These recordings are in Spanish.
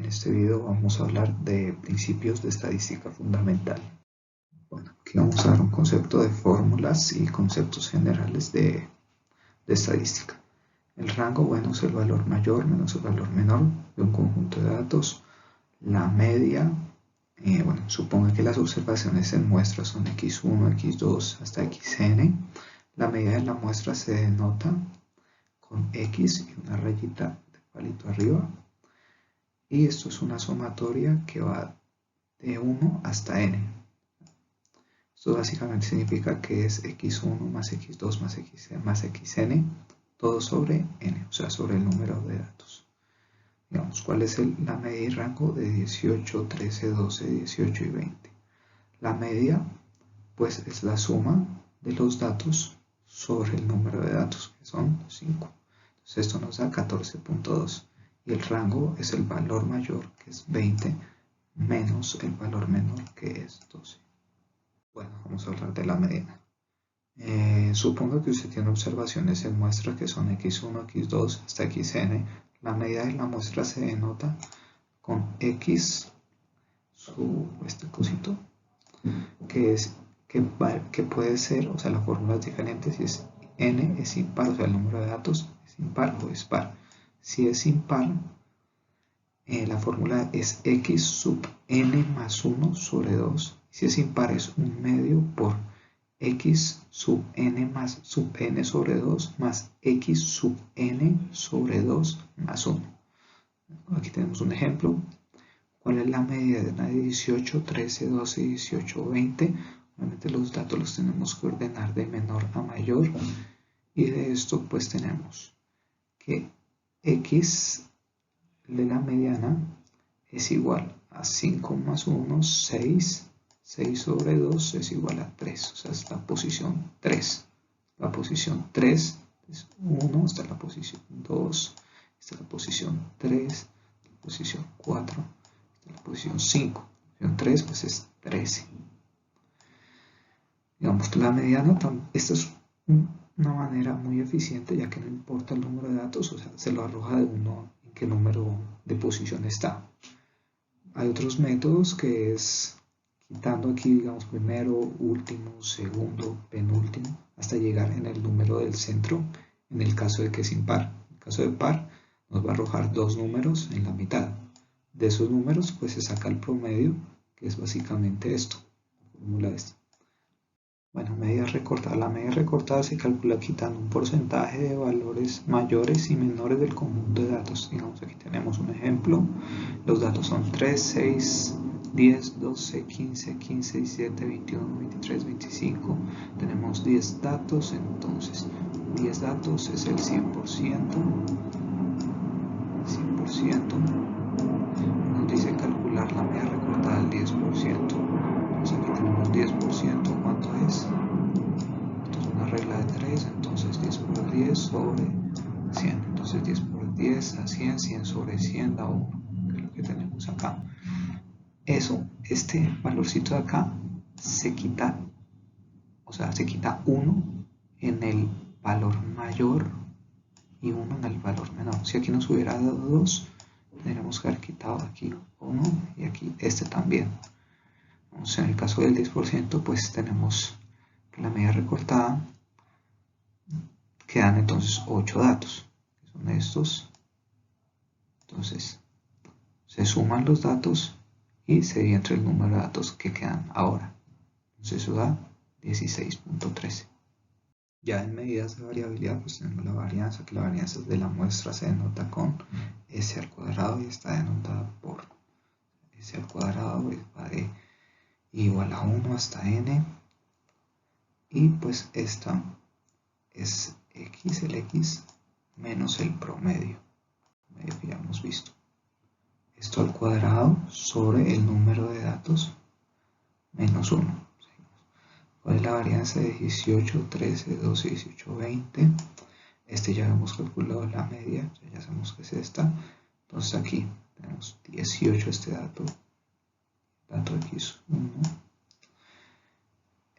En este video vamos a hablar de principios de estadística fundamental. Bueno, aquí vamos a ver un concepto de fórmulas y conceptos generales de estadística. El rango, bueno, es el valor mayor menos el valor menor de un conjunto de datos. La media, bueno, suponga que las observaciones en muestras son x1, x2 hasta xn. La medida de la muestra se denota con x y una rayita de palito arriba. Y esto es una sumatoria que va de 1 hasta n. Esto básicamente significa que es x1 más x2 más xn, todo sobre n, o sea, sobre el número de datos. Digamos, ¿cuál es la media y rango de 18, 13, 12, 18 y 20? La media, pues, es la suma de los datos sobre el número de datos, que son 5. Entonces esto nos da 14.2. Y el rango es el valor mayor, que es 20, menos el valor menor, que es 12. Bueno, vamos a hablar de la mediana. Supongo que usted tiene observaciones en muestra que son x1, x2 hasta xn. La medida de la muestra se denota con x, este cosito, que puede ser, o sea, la fórmula es diferente si es n es impar, o sea, el número de datos es impar o es par. Si es impar, la fórmula es x sub n más 1 sobre 2. Si es impar es un medio por x sub n más sub n sobre 2 más x sub n sobre 2 más 1. Aquí tenemos un ejemplo. ¿Cuál es la medida de 18, 13, 12, 18, 20? Obviamente los datos los tenemos que ordenar de menor a mayor. Y de esto pues tenemos que x de la mediana es igual a 5 más 1, 6. 6 sobre 2 es igual a 3. O sea, es la posición 3. La posición 3 es 1, está la posición 2, está la posición 3, la posición 4, está la posición 5. La posición 3 pues es 13. Digamos, la mediana, esta es una manera muy eficiente, ya que no importa el número de datos, o sea, se lo arroja de uno en qué número de posición está. Hay otros métodos que es quitando aquí, digamos, primero, último, segundo, penúltimo, hasta llegar en el número del centro, en el caso de que es impar. En el caso de par, nos va a arrojar dos números en la mitad. De esos números, pues se saca el promedio, que es básicamente esto, la fórmula esta. Bueno, medida recortada. La medida recortada se calcula quitando un porcentaje de valores mayores y menores del conjunto de datos. Digamos, aquí tenemos un ejemplo. Los datos son 3, 6, 10, 12, 15, 15, 17, 21, 23, 25. Tenemos 10 datos, entonces 10 datos es el 100%. Nos dice calcular la medida recortada del 10%. Entonces aquí tenemos 10%, ¿cuánto es? Esto es una regla de 3, entonces 10 por 10 sobre 100. Entonces 10 por 10 a 100, 100 sobre 100 da 1, que es lo que tenemos acá. Eso, este valorcito de acá se quita, o sea, se quita 1 en el valor mayor y 1 en el valor menor. Si aquí nos hubiera dado 2, tendríamos que haber quitado aquí 1 y aquí este también. En el caso del 10%, pues tenemos que la medida recortada quedan entonces 8 datos, que son estos. Entonces, se suman los datos y se divide entre el número de datos que quedan ahora. Entonces eso da 16.13. Ya en medidas de variabilidad, pues tenemos la varianza, que la varianza de la muestra se denota con s al cuadrado y está denotada por s al cuadrado, va de igual a 1 hasta n, y pues esta es x, el x menos el promedio que ya hemos visto. Esto al cuadrado sobre el número de datos menos 1. ¿Cuál es la varianza de 18, 13, 12, 18, 20? Este ya hemos calculado la media, ya sabemos que es esta. Entonces aquí tenemos 18 este dato x1,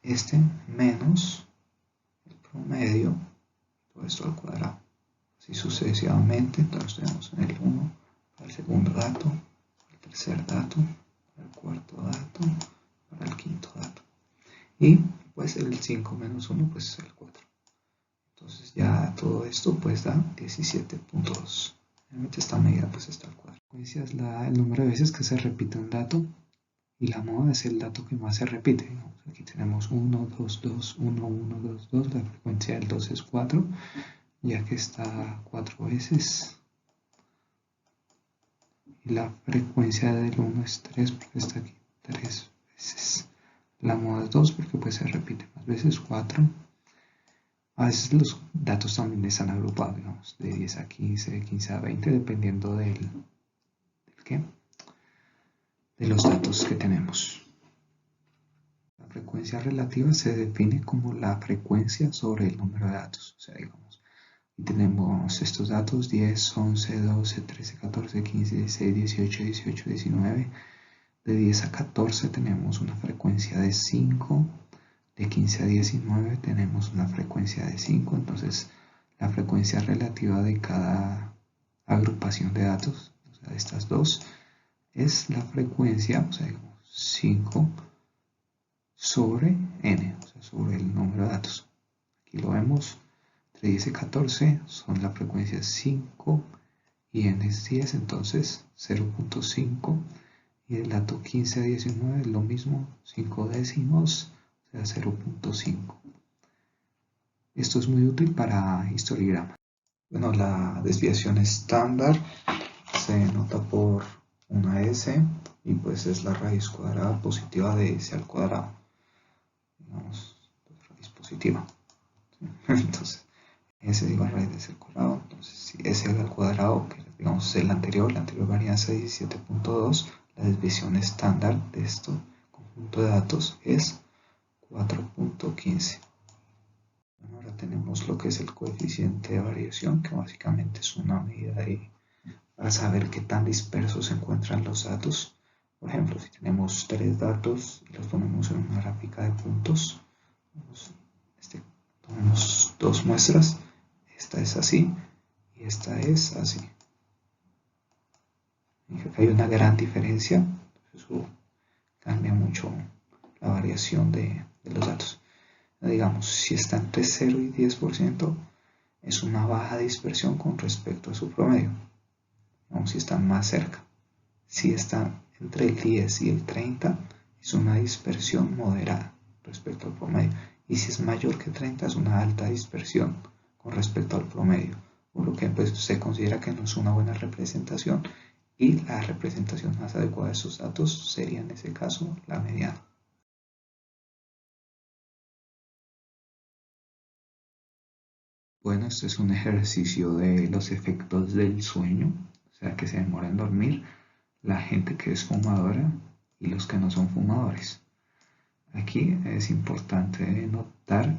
este menos el promedio, todo esto al cuadrado, así sucesivamente. Entonces tenemos en el 1 para el segundo dato, tercer dato, para el cuarto dato, para el quinto dato. Y pues el 5 menos 1 pues es el 4. Entonces ya todo esto pues da 17.2. Realmente esta medida pues está al cuadrado. La frecuencia es el número de veces que se repite un dato y la moda es el dato que más se repite. Aquí tenemos 1, 2, 2, 1, 1, 2, 2. La frecuencia del 2 es 4, ya que está 4 veces. Y la frecuencia del 1 es 3 porque está aquí 3 veces. La moda es 2 porque pues se repite más veces, 4. A veces los datos también están agrupados, digamos, de 10 a 15, de 15 a 20, dependiendo de los datos que tenemos. La frecuencia relativa se define como la frecuencia sobre el número de datos. O sea, digamos, y tenemos estos datos 10, 11, 12, 13, 14, 15, 16, 18, 18, 19. De 10 a 14 tenemos una frecuencia de 5. De 15 a 19 tenemos una frecuencia de 5. Entonces, la frecuencia relativa de cada agrupación de datos, o sea, de estas dos, es la frecuencia, o sea, digamos, 5 sobre n, o sea, sobre el número de datos. Aquí lo vemos, entre 10 y 14 son la frecuencia 5 y n es 10, entonces 0.5. Y el dato 15 a 19 es lo mismo, 5 décimos, o sea, 0.5. Esto es muy útil para histograma. Bueno, la desviación estándar se nota por una s y pues es la raíz cuadrada positiva de s al cuadrado. Digamos, raíz positiva. Entonces, s igual a raíz de s al cuadrado. Entonces, si s al cuadrado, que digamos es la anterior varianza 17.2, la desviación estándar de este conjunto de datos es 4.15. Bueno, ahora tenemos lo que es el coeficiente de variación, que básicamente es una medida para saber qué tan dispersos se encuentran los datos. Por ejemplo, si tenemos 3 datos y los ponemos en una gráfica de puntos, tomemos 2 muestras, esta es así y esta es así. Hay una gran diferencia, eso cambia mucho la variación de los datos. Digamos, si está entre 0 y 10%, es una baja dispersión con respecto a su promedio. Digamos, si están más cerca. Si está entre el 10 y el 30, es una dispersión moderada respecto al promedio. Y si es mayor que 30, es una alta dispersión con respecto al promedio. Por lo que pues, se considera que no es una buena representación. Y la representación más adecuada de esos datos sería en ese caso la mediana. Bueno, este es un ejercicio de los efectos del sueño, o sea, que se demora en dormir, la gente que es fumadora y los que no son fumadores. Aquí es importante notar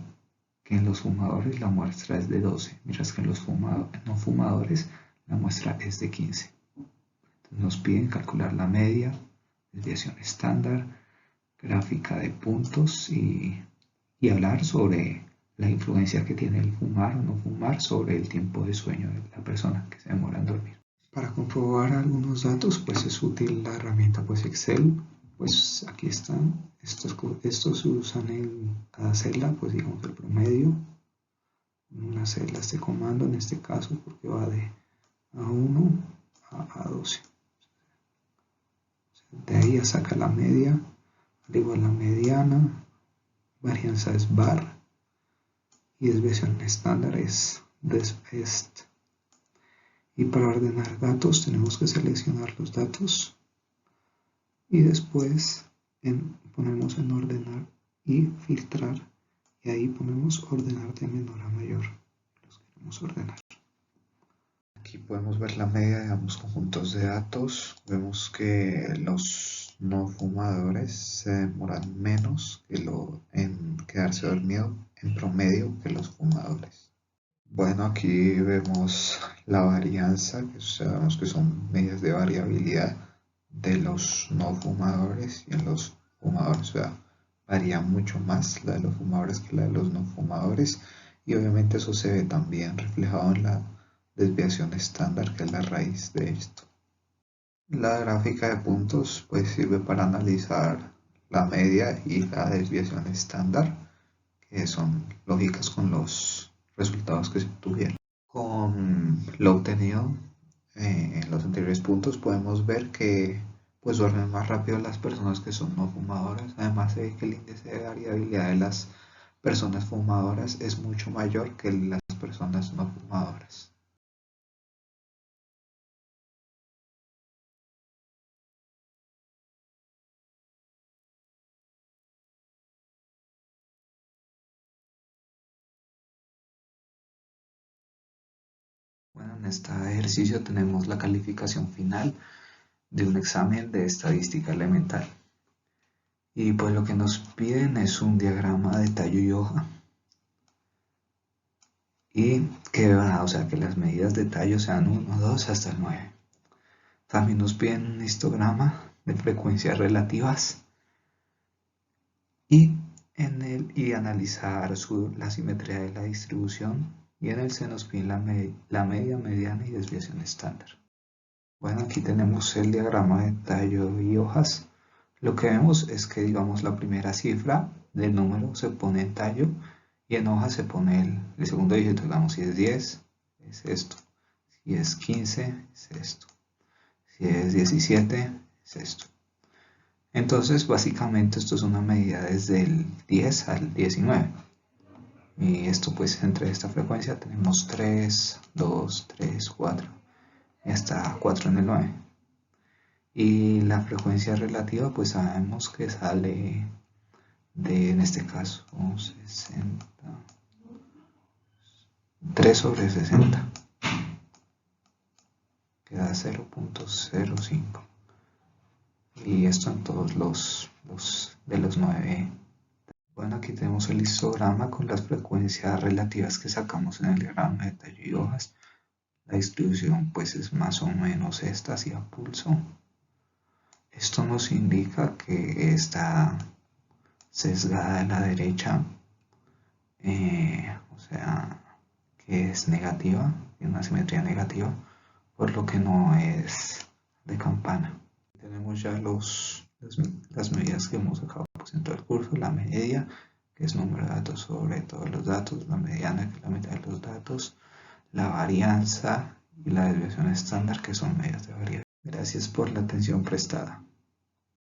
que en los fumadores la muestra es de 12, mientras que en los no fumadores la muestra es de 15. Entonces nos piden calcular la media, desviación estándar, gráfica de puntos y hablar sobre la influencia que tiene el fumar o no fumar sobre el tiempo de sueño de la persona que se demora en dormir. Para comprobar algunos datos, pues es útil la herramienta pues Excel. Pues aquí están, estos se usan en cada celda, pues digamos el promedio. En una celda este comando, en este caso, porque va de A1 a A12. De ahí ya saca la media, al igual la mediana, varianza es bar, y desviación estándar es desbest. Y para ordenar datos tenemos que seleccionar los datos y después ponemos en ordenar y filtrar y ahí ponemos ordenar de menor a mayor. Los queremos ordenar. Aquí podemos ver la media de ambos conjuntos de datos. Vemos que los no fumadores se demoran menos en quedarse dormido en promedio que los fumadores. Bueno, aquí vemos la varianza, que sabemos que son medidas de variabilidad de los no fumadores y en los fumadores, o sea, varía mucho más la de los fumadores que la de los no fumadores y obviamente eso se ve también reflejado en la desviación estándar, que es la raíz de esto. La gráfica de puntos pues sirve para analizar la media y la desviación estándar, que son lógicas con los resultados que se obtuvieron. Con lo obtenido en los anteriores puntos podemos ver que pues duermen más rápido las personas que son no fumadoras. Además se ve que el índice de variabilidad de las personas fumadoras es mucho mayor que las personas no fumadoras. Bueno, en este ejercicio tenemos la calificación final de un examen de estadística elemental. Y pues lo que nos piden es un diagrama de tallo y hoja. Y que, o sea, que las medidas de tallo sean 1, 2 hasta el 9. También nos piden un histograma de frecuencias relativas y, y analizar la simetría de la distribución. Y en el se nos piden la media, mediana y desviación estándar. Bueno, aquí tenemos el diagrama de tallo y hojas. Lo que vemos es que, digamos, la primera cifra del número se pone en tallo y en hoja se pone el segundo dígito. Digamos, si es 10, es esto. Si es 15, es esto. Si es 17, es esto. Entonces, básicamente, esto es una medida desde el 10 al 19. Y esto, pues, entre esta frecuencia tenemos 3, 2, 3, 4 y hasta 4 en el 9. Y la frecuencia relativa, pues sabemos que sale de, en este caso, 60, 3 sobre 60, que da 0.05. Y esto en todos los de los 9. Bueno, aquí tenemos el histograma con las frecuencias relativas que sacamos en el diagrama de tallo y hojas. La distribución pues es más o menos esta hacia pulso. Esto nos indica que está sesgada a la derecha, o sea, que es negativa, tiene una simetría negativa, por lo que no es de campana. Tenemos ya las medidas que hemos sacado pues, en todo el curso, la media, que es número de datos sobre todos los datos, la mediana, que es la mitad de los datos, la varianza y la desviación estándar, que son medidas de variedad. Gracias por la atención prestada.